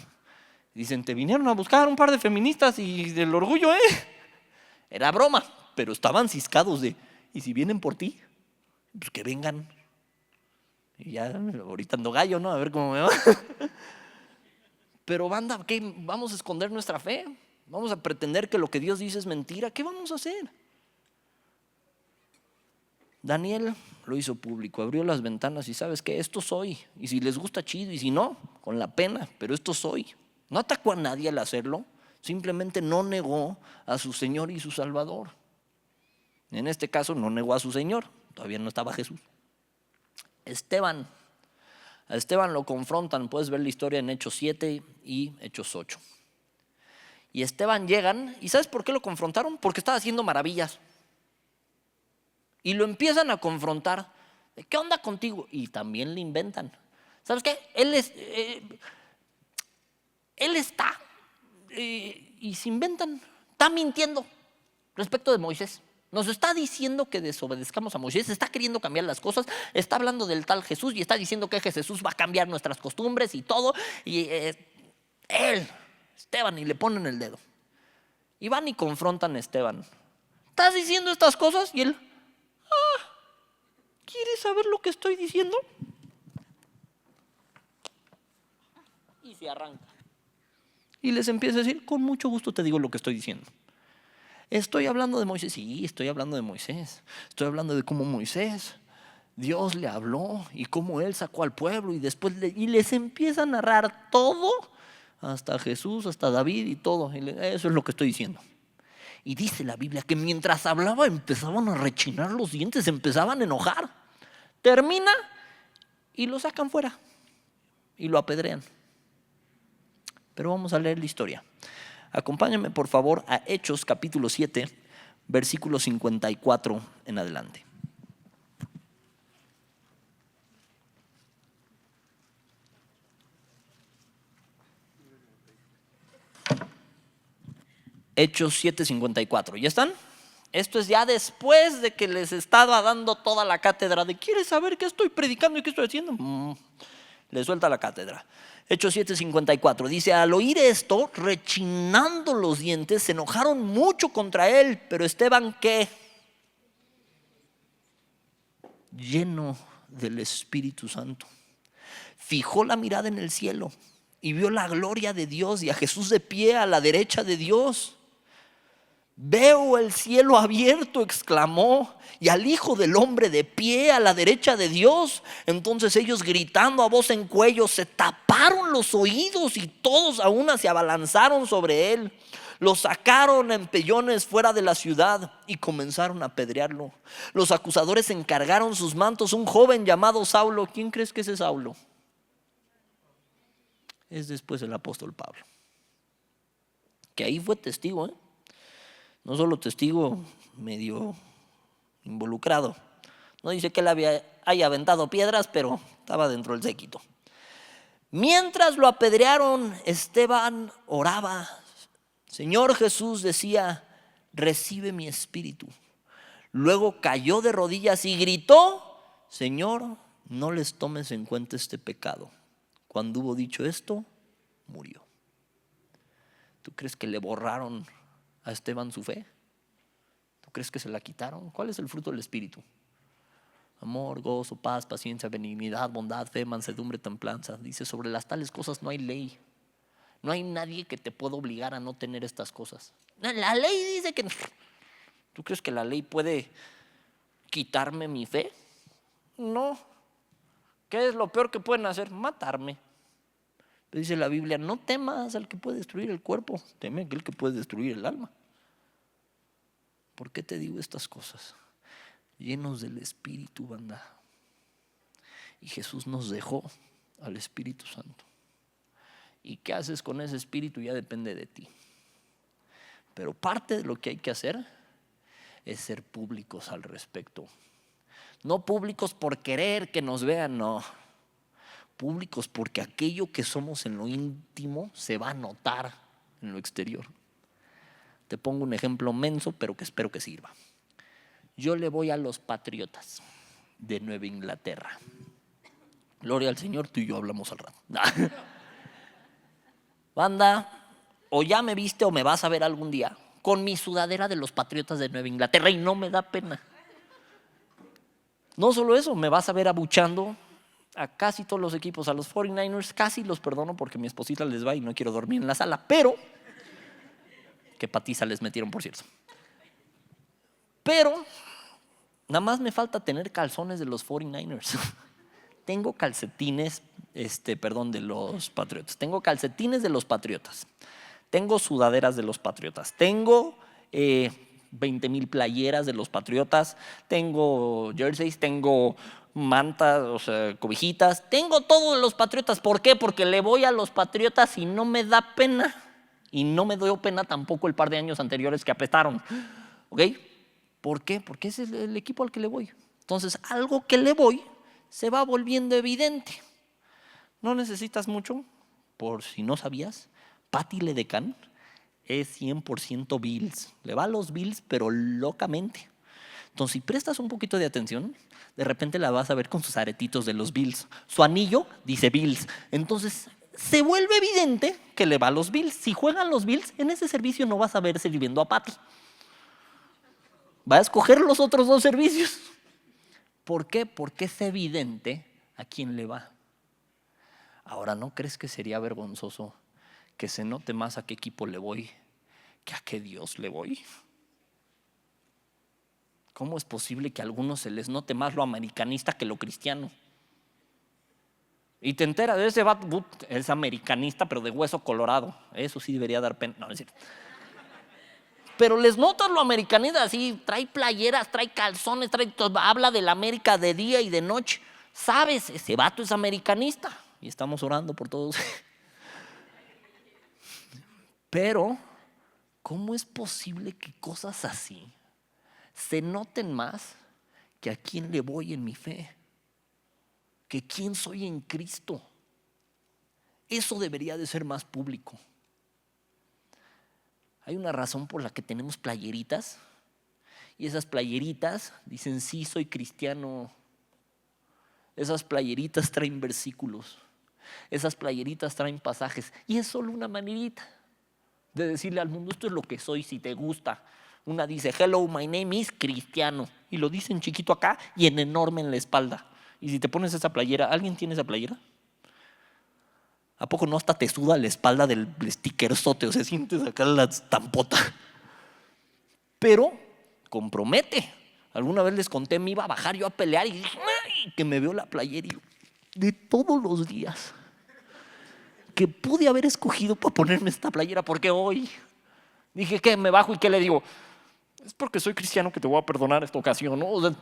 Dicen, te vinieron a buscar un par de feministas y del orgullo, ¿eh? Era broma, pero estaban ciscados de, ¿y si vienen por ti? Pues que vengan. Y ya, ahorita ando gallo, ¿no? A ver cómo me va. Pero banda, ¿qué? ¿Vamos a esconder nuestra fe? ¿Vamos a pretender que lo que Dios dice es mentira? ¿Qué vamos a hacer? Daniel lo hizo público, abrió las ventanas y ¿sabes qué? Esto soy. Y si les gusta, chido, y si no, con la pena, pero esto soy. No atacó a nadie al hacerlo, simplemente no negó a su Señor y su Salvador. En este caso no negó a su Señor, todavía no estaba Jesús. A Esteban lo confrontan, puedes ver la historia en Hechos 7 y Hechos 8. Y Esteban llegan, ¿y sabes por qué lo confrontaron? Porque estaba haciendo maravillas. Y lo empiezan a confrontar. ¿Qué onda contigo? Y también le inventan. ¿Sabes qué? Él está, y se inventan, está mintiendo respecto de Moisés. Nos está diciendo que desobedezcamos a Moisés, está queriendo cambiar las cosas, está hablando del tal Jesús y está diciendo que Jesús va a cambiar nuestras costumbres y todo. Y Esteban, y le ponen el dedo. Y van y confrontan a Esteban. ¿Estás diciendo estas cosas? Y él, ¿quieres saber lo que estoy diciendo? Y se arranca. Y les empieza a decir, con mucho gusto te digo lo que estoy diciendo. Estoy hablando de Moisés. Sí, estoy hablando de Moisés. Estoy hablando de cómo Moisés, Dios le habló y cómo él sacó al pueblo y después y les empieza a narrar todo, hasta Jesús, hasta David y todo. Eso es lo que estoy diciendo. Y dice la Biblia que mientras hablaba empezaban a rechinar los dientes, empezaban a enojar. Termina y lo sacan fuera y lo apedrean. Pero vamos a leer la historia. Acompáñame por favor a Hechos capítulo 7, versículo 54 en adelante. Hechos 7:54. ¿Ya están? Esto es ya después de que les estaba dando toda la cátedra de ¿quieres saber qué estoy predicando y qué estoy haciendo? Le suelta la cátedra. Hechos 7:54 dice, al oír esto, rechinando los dientes, se enojaron mucho contra él. Pero Esteban, ¿qué? Lleno del Espíritu Santo, fijó la mirada en el cielo y vio la gloria de Dios y a Jesús de pie a la derecha de Dios. Veo el cielo abierto, exclamó, y al Hijo del Hombre de pie a la derecha de Dios. Entonces ellos, gritando a voz en cuello, se taparon los oídos y todos a una se abalanzaron sobre él. Lo sacaron en pellones fuera de la ciudad y comenzaron a apedrearlo. Los acusadores encargaron sus mantos a un joven llamado Saulo. ¿Quién crees que es ese Saulo? Es después el apóstol Pablo, que ahí fue testigo, no solo testigo medio involucrado. No dice que él haya aventado piedras, pero estaba dentro del séquito. Mientras lo apedrearon, Esteban oraba. Señor Jesús, decía, recibe mi espíritu. Luego cayó de rodillas y gritó, Señor, no les tomes en cuenta este pecado. Cuando hubo dicho esto, murió. ¿Tú crees que le borraron a Esteban su fe? ¿Tú crees que se la quitaron? ¿Cuál es el fruto del Espíritu? Amor, gozo, paz, paciencia, benignidad, bondad, fe, mansedumbre, templanza. Dice, sobre las tales cosas no hay ley. No hay nadie que te pueda obligar a no tener estas cosas. La ley dice que... ¿Tú crees que la ley puede quitarme mi fe? No. ¿Qué es lo peor que pueden hacer? Matarme. Dice la Biblia, no temas al que puede destruir el cuerpo, teme a aquel que puede destruir el alma. ¿Por qué te digo estas cosas? Llenos del Espíritu, banda. Y Jesús nos dejó al Espíritu Santo. ¿Y qué haces con ese Espíritu? Ya depende de ti. Pero parte de lo que hay que hacer es ser públicos al respecto. No públicos por querer que nos vean, no. Públicos porque aquello que somos en lo íntimo se va a notar en lo exterior. Te pongo un ejemplo menso, pero que espero que sirva. Yo le voy a los Patriotas de Nueva Inglaterra. Gloria al Señor, tú y yo hablamos al rato. Banda, o ya me viste o me vas a ver algún día con mi sudadera de los Patriotas de Nueva Inglaterra y no me da pena. No solo eso, me vas a ver abuchando a casi todos los equipos, a los 49ers, casi los perdono porque mi esposita les va y no quiero dormir en la sala, pero qué patiza les metieron, por cierto. Pero nada más me falta tener calzones de los 49ers. Tengo calcetines, de los Patriotas. Tengo calcetines de los Patriotas. Tengo sudaderas de los Patriotas. Tengo 20,000 playeras de los Patriotas. Tengo jerseys, tengo mantas, o sea, cobijitas. Tengo todo de los Patriotas. ¿Por qué? Porque le voy a los Patriotas y no me da pena. Y no me dio pena tampoco el par de años anteriores que apretaron. ¿Ok? ¿Por qué? Porque ese es el equipo al que le voy. Entonces, algo que le voy se va volviendo evidente. No necesitas mucho. Por si no sabías, Patty LeDecan es 100% Bills. Le va a los Bills, pero locamente. Entonces, si prestas un poquito de atención, de repente la vas a ver con sus aretitos de los Bills. Su anillo dice Bills. Entonces, se vuelve evidente que le va a los Bills. Si juegan los Bills, en ese servicio no vas a ver sirviendo a Patty. Va a escoger los otros dos servicios. ¿Por qué? Porque es evidente a quién le va. Ahora, ¿no crees que sería vergonzoso que se note más a qué equipo le voy que a qué Dios le voy? ¿Cómo es posible que a algunos se les note más lo americanista que lo cristiano? Y te enteras de ese Batwood, es americanista pero de hueso colorado. Eso sí debería dar pena. No, es cierto. Pero les notas lo americanista, así, trae playeras, trae calzones, habla de la América de día y de noche. ¿Sabes? Ese vato es americanista. Y estamos orando por todos. Pero, ¿cómo es posible que cosas así se noten más que a quién le voy en mi fe? Que quién soy en Cristo. Eso debería de ser más público. Hay una razón por la que tenemos playeritas y esas playeritas dicen sí, soy cristiano. Esas playeritas traen versículos, esas playeritas traen pasajes y es solo una manerita de decirle al mundo esto es lo que soy si te gusta. Una dice hello, my name is cristiano y lo dice en chiquito acá y en enorme en la espalda. Y si te pones esa playera, ¿alguien tiene esa playera? ¿A poco no hasta te suda la espalda del stickerzote? O sea, sientes acá la estampota. pero compromete. Alguna vez les conté, me iba a bajar yo a pelear y dije, ¡ay! Que me veo la playera y yo, de todos los días que pude haber escogido para ponerme esta playera, porque hoy dije que me bajo y ¿qué le digo? Es porque soy cristiano que te voy a perdonar esta ocasión, ¿no? O sea,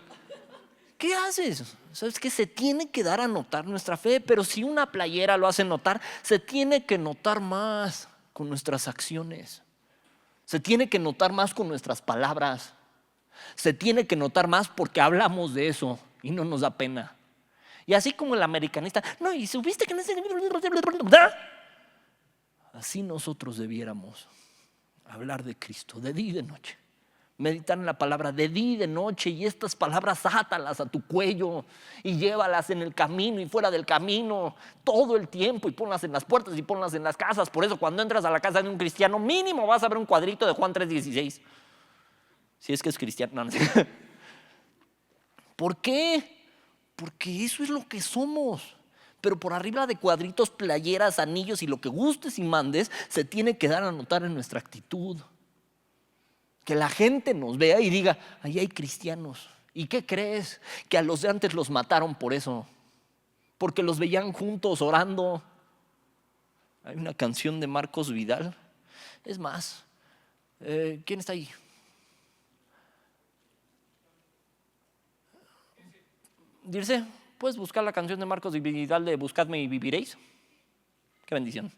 ¿qué haces? Sabes que se tiene que dar a notar nuestra fe, pero si una playera lo hace notar, se tiene que notar más con nuestras acciones. Se tiene que notar más con nuestras palabras. Se tiene que notar más porque hablamos de eso y no nos da pena. Y así como el americanista, no, y supiste que no sé, así nosotros debiéramos hablar de Cristo de día y de noche. Meditar en la palabra de día y de noche, y estas palabras átalas a tu cuello y llévalas en el camino y fuera del camino todo el tiempo, y ponlas en las puertas y ponlas en las casas. Por eso cuando entras a la casa de un cristiano, mínimo vas a ver un cuadrito de Juan 3:16. Si es que es cristiano. No. ¿Por qué? Porque eso es lo que somos. Pero por arriba de cuadritos, playeras, anillos y lo que gustes y mandes, se tiene que dar a notar en nuestra actitud. Que la gente nos vea y diga, ahí hay cristianos. ¿Y qué crees? Que a los de antes los mataron por eso. Porque los veían juntos orando. Hay una canción de Marcos Vidal. Es más, ¿quién está ahí? Dirce, ¿puedes buscar la canción de Marcos Vidal de Buscadme y viviréis? Qué bendición.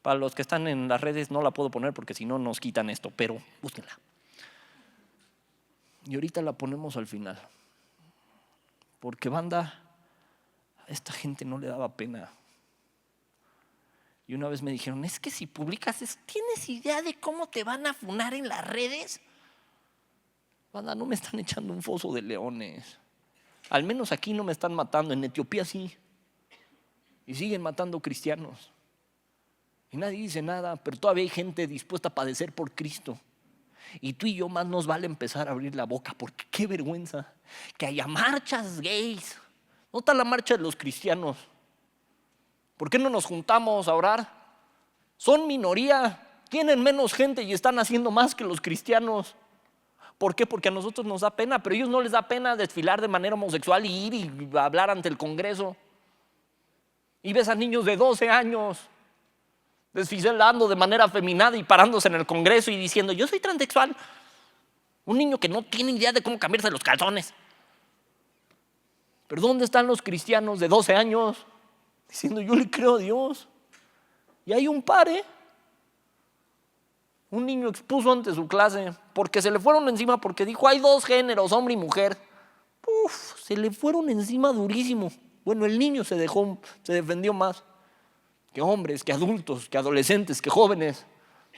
Para los que están en las redes no la puedo poner porque si no nos quitan esto, pero búsquenla. Y ahorita la ponemos al final. Porque banda, a esta gente no le daba pena. Y una vez me dijeron, es que si publicas eso, ¿tienes idea de cómo te van a funar en las redes? Banda, no me están echando un foso de leones. Al menos aquí no me están matando, en Etiopía sí. Y siguen matando cristianos. Y nadie dice nada, pero todavía hay gente dispuesta a padecer por Cristo. Y tú y yo más nos vale empezar a abrir la boca, porque qué vergüenza que haya marchas gays. ¿No está la marcha de los cristianos? ¿Por qué no nos juntamos a orar? Son minoría, tienen menos gente y están haciendo más que los cristianos. ¿Por qué? Porque a nosotros nos da pena, pero a ellos no les da pena desfilar de manera homosexual y ir y hablar ante el Congreso. Y ves a niños de 12 años desfilando de manera afeminada y parándose en el Congreso y diciendo, yo soy transexual. Un niño que no tiene idea de cómo cambiarse los calzones. Pero ¿dónde están los cristianos de 12 años diciendo, yo le creo a Dios? Y hay un par, un niño expuso ante su clase porque se le fueron encima porque dijo, hay dos géneros, hombre y mujer. Se le fueron encima durísimo. Bueno, el niño se defendió más que hombres, que adultos, que adolescentes, que jóvenes.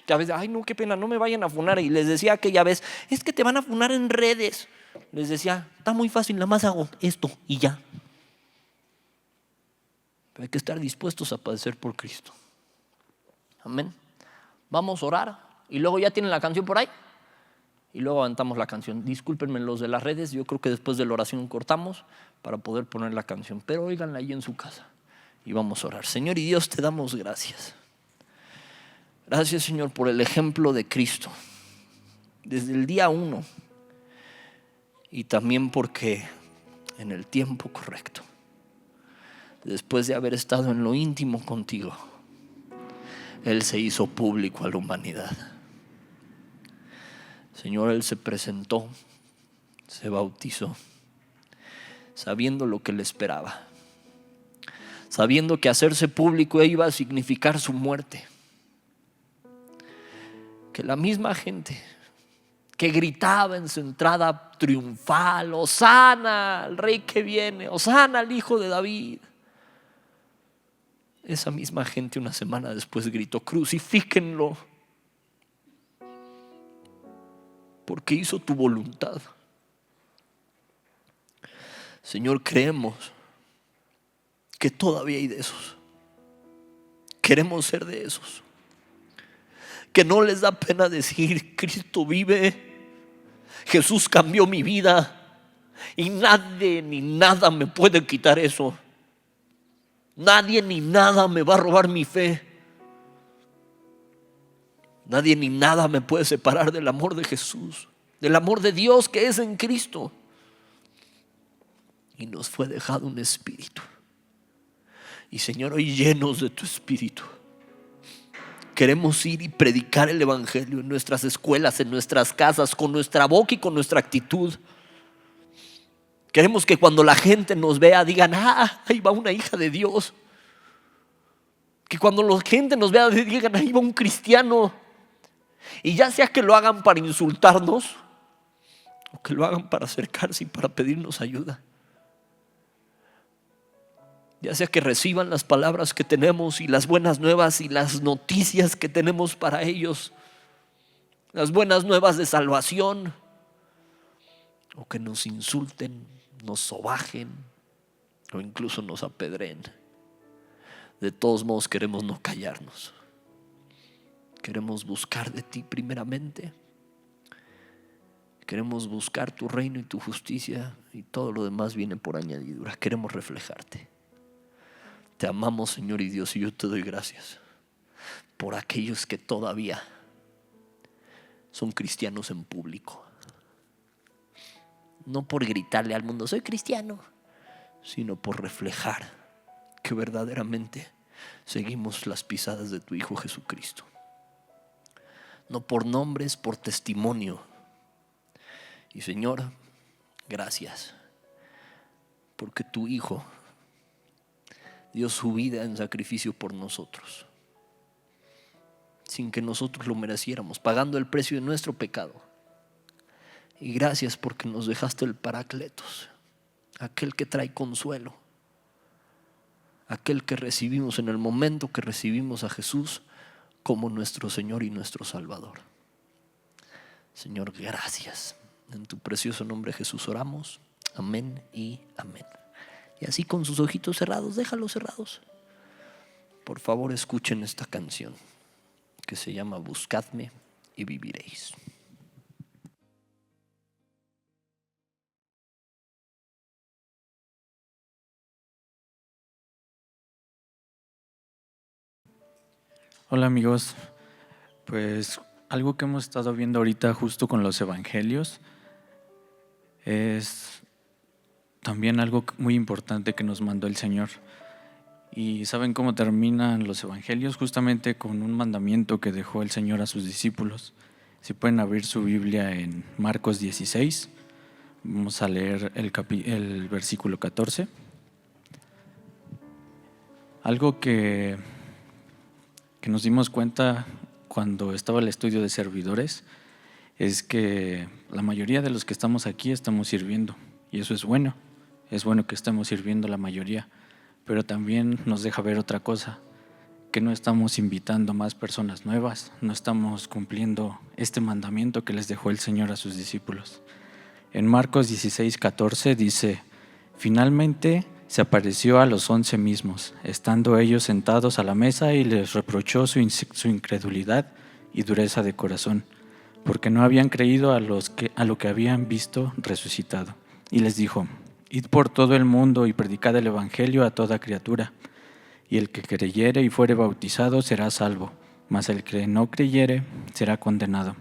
Que a veces, ay no, qué pena, no me vayan a funar. Y les decía aquella vez, es que te van a funar en redes. Les decía, está muy fácil, nada más hago esto y ya. Pero hay que estar dispuestos a padecer por Cristo. Amén. Vamos a orar. Y luego ya tienen la canción por ahí. Y luego aventamos la canción. Discúlpenme los de las redes. Yo creo que después de la oración cortamos para poder poner la canción. Pero óiganla ahí en su casa. Y vamos a orar. Señor y Dios, te damos gracias. Gracias, Señor, por el ejemplo de Cristo. Desde el día 1. Y también porque en el tiempo correcto, después de haber estado en lo íntimo contigo, Él se hizo público a la humanidad. Señor, Él se presentó, se bautizó, sabiendo lo que le esperaba, sabiendo que hacerse público iba a significar su muerte. Que la misma gente que gritaba en su entrada triunfal, Hosana al Rey que viene, Hosana al Hijo de David, esa misma gente una semana después gritó, crucifíquenlo, porque hizo tu voluntad. Señor, creemos que todavía hay de esos. Queremos ser de esos que no les da pena decir, Cristo vive, Jesús cambió mi vida y nadie ni nada me puede quitar eso. Nadie ni nada me va a robar mi fe. Nadie ni nada me puede separar del amor de Jesús. del amor de Dios que es en Cristo. Y nos fue dejado un espíritu. Y Señor, hoy llenos de tu espíritu, queremos ir y predicar el evangelio en nuestras escuelas, en nuestras casas, con nuestra boca y con nuestra actitud. Queremos que cuando la gente nos vea digan: ahí va una hija de Dios. Que cuando la gente nos vea digan: ahí va un cristiano. Y ya sea que lo hagan para insultarnos o que lo hagan para acercarse y para pedirnos ayuda. Ya sea que reciban las palabras que tenemos y las buenas nuevas y las noticias que tenemos para ellos, las buenas nuevas de salvación, o que nos insulten, nos sobajen o incluso nos apedreen. De todos modos queremos no callarnos. Queremos buscar de ti primeramente. Queremos buscar tu reino y tu justicia, y todo lo demás viene por añadidura. Queremos reflejarte. Te amamos, Señor y Dios, y yo te doy gracias por aquellos que todavía son cristianos en público. No por gritarle al mundo: soy cristiano, sino por reflejar que verdaderamente seguimos las pisadas de tu Hijo Jesucristo. No por nombres, por testimonio. Y Señor, gracias, porque tu Hijo dio su vida en sacrificio por nosotros, sin que nosotros lo mereciéramos, pagando el precio de nuestro pecado. Y gracias porque nos dejaste el Parácletos, aquel que trae consuelo, aquel que recibimos en el momento que recibimos a Jesús como nuestro Señor y nuestro Salvador. Señor, gracias. En tu precioso nombre, Jesús, oramos. Amén y amén. Y así, con sus ojitos cerrados, déjalos cerrados. Por favor, escuchen esta canción que se llama Buscadme y viviréis. Hola amigos, pues algo que hemos estado viendo ahorita justo con los evangelios es también algo muy importante que nos mandó el Señor. ¿Y saben cómo terminan los evangelios? Justamente con un mandamiento que dejó el Señor a sus discípulos. Si pueden abrir su Biblia en Marcos 16, vamos a leer el versículo 14. Algo que nos dimos cuenta cuando estaba el estudio de servidores es que la mayoría de los que estamos aquí estamos sirviendo, y eso es bueno que estemos sirviendo la mayoría, pero también nos deja ver otra cosa, que no estamos invitando más personas nuevas, no estamos cumpliendo este mandamiento que les dejó el Señor a sus discípulos. En Marcos 16:14 dice: finalmente se apareció a los 11 mismos, estando ellos sentados a la mesa, y les reprochó su incredulidad y dureza de corazón, porque no habían creído a lo que habían visto resucitado. Y les dijo: id por todo el mundo y predicad el evangelio a toda criatura, y el que creyere y fuere bautizado será salvo, mas el que no creyere será condenado.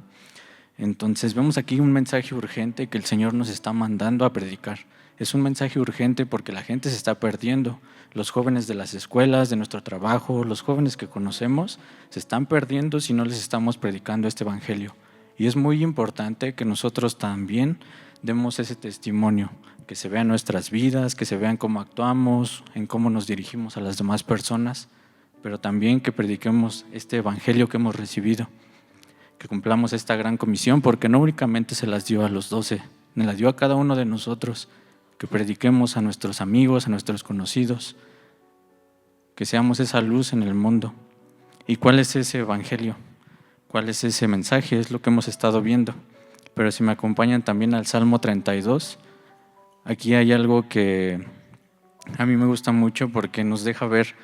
Entonces vemos aquí un mensaje urgente que el Señor nos está mandando a predicar. Es un mensaje urgente porque la gente se está perdiendo. Los jóvenes de las escuelas, de nuestro trabajo, los jóvenes que conocemos, se están perdiendo si no les estamos predicando este evangelio. Y es muy importante que nosotros también demos ese testimonio, que se vean nuestras vidas, que se vean cómo actuamos, en cómo nos dirigimos a las demás personas, pero también que prediquemos este evangelio que hemos recibido, que cumplamos esta gran comisión, porque no únicamente se las dio a los 12, me la dio a cada uno de nosotros, que prediquemos a nuestros amigos, a nuestros conocidos, que seamos esa luz en el mundo. ¿Y cuál es ese evangelio? ¿Cuál es ese mensaje? Es lo que hemos estado viendo. Pero si me acompañan también al Salmo 32, aquí hay algo que a mí me gusta mucho porque nos deja ver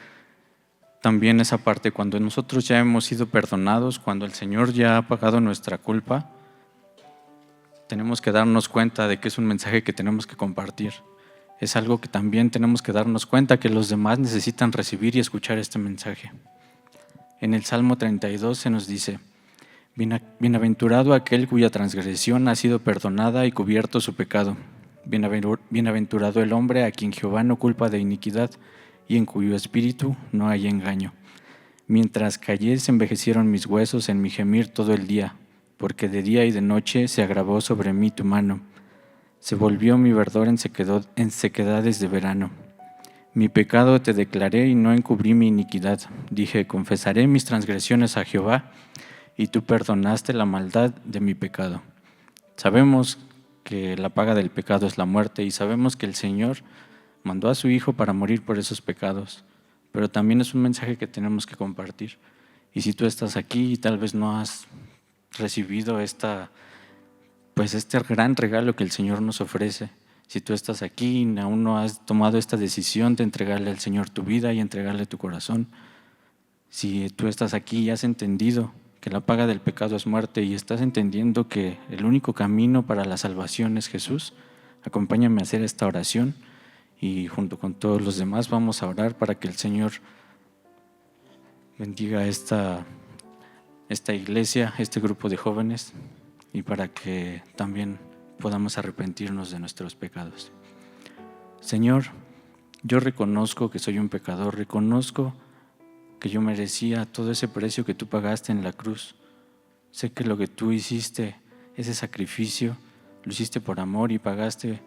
también esa parte, cuando nosotros ya hemos sido perdonados, cuando el Señor ya ha pagado nuestra culpa, tenemos que darnos cuenta de que es un mensaje que tenemos que compartir. Es algo que también tenemos que darnos cuenta que los demás necesitan recibir y escuchar este mensaje. En el Salmo 32 se nos dice: Bienaventurado aquel cuya transgresión ha sido perdonada y cubierto su pecado. Bienaventurado el hombre a quien Jehová no culpa de iniquidad y en cuyo espíritu no hay engaño. Mientras callé se envejecieron mis huesos en mi gemir todo el día, porque de día y de noche se agravó sobre mí tu mano. Se volvió mi verdor en sequedades de verano. Mi pecado te declaré y no encubrí mi iniquidad. Dije, confesaré mis transgresiones a Jehová, y tú perdonaste la maldad de mi pecado. Sabemos que la paga del pecado es la muerte, y sabemos que el Señor mandó a su Hijo para morir por esos pecados, pero también es un mensaje que tenemos que compartir. Y si tú estás aquí y tal vez no has recibido este gran regalo que el Señor nos ofrece, si tú estás aquí y aún no has tomado esta decisión de entregarle al Señor tu vida y entregarle tu corazón, si tú estás aquí y has entendido que la paga del pecado es muerte y estás entendiendo que el único camino para la salvación es Jesús, acompáñame a hacer esta oración y junto con todos los demás vamos a orar para que el Señor bendiga esta iglesia, este grupo de jóvenes, y para que también podamos arrepentirnos de nuestros pecados. Señor, yo reconozco que soy un pecador, reconozco que yo merecía todo ese precio que tú pagaste en la cruz. Sé que lo que tú hiciste, ese sacrificio, lo hiciste por amor y pagaste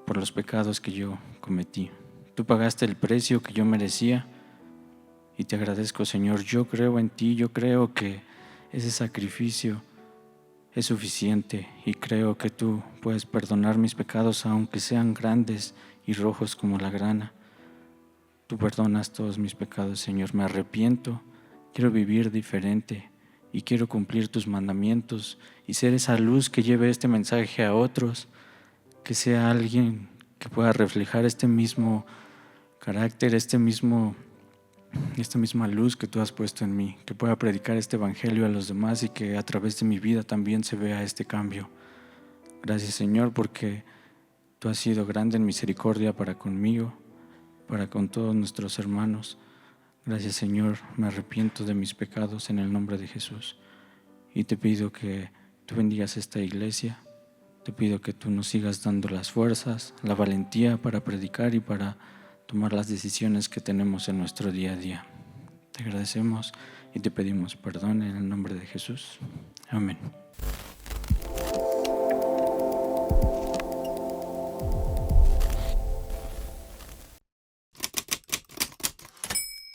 por los pecados que yo cometí. Tú pagaste el precio que yo merecía y te agradezco, Señor. Yo creo en ti, yo creo que ese sacrificio es suficiente y creo que tú puedes perdonar mis pecados aunque sean grandes y rojos como la grana. Tú perdonas todos mis pecados, Señor. Me arrepiento, quiero vivir diferente y quiero cumplir tus mandamientos y ser esa luz que lleve este mensaje a otros, que sea alguien que pueda reflejar este mismo carácter, esta misma luz que tú has puesto en mí, que pueda predicar este evangelio a los demás y que a través de mi vida también se vea este cambio. Gracias, Señor, porque tú has sido grande en misericordia para conmigo, para con todos nuestros hermanos. Gracias, Señor, me arrepiento de mis pecados en el nombre de Jesús y te pido que tú bendigas esta iglesia. Te pido que tú nos sigas dando las fuerzas, la valentía para predicar y para tomar las decisiones que tenemos en nuestro día a día. Te agradecemos y te pedimos perdón en el nombre de Jesús. Amén.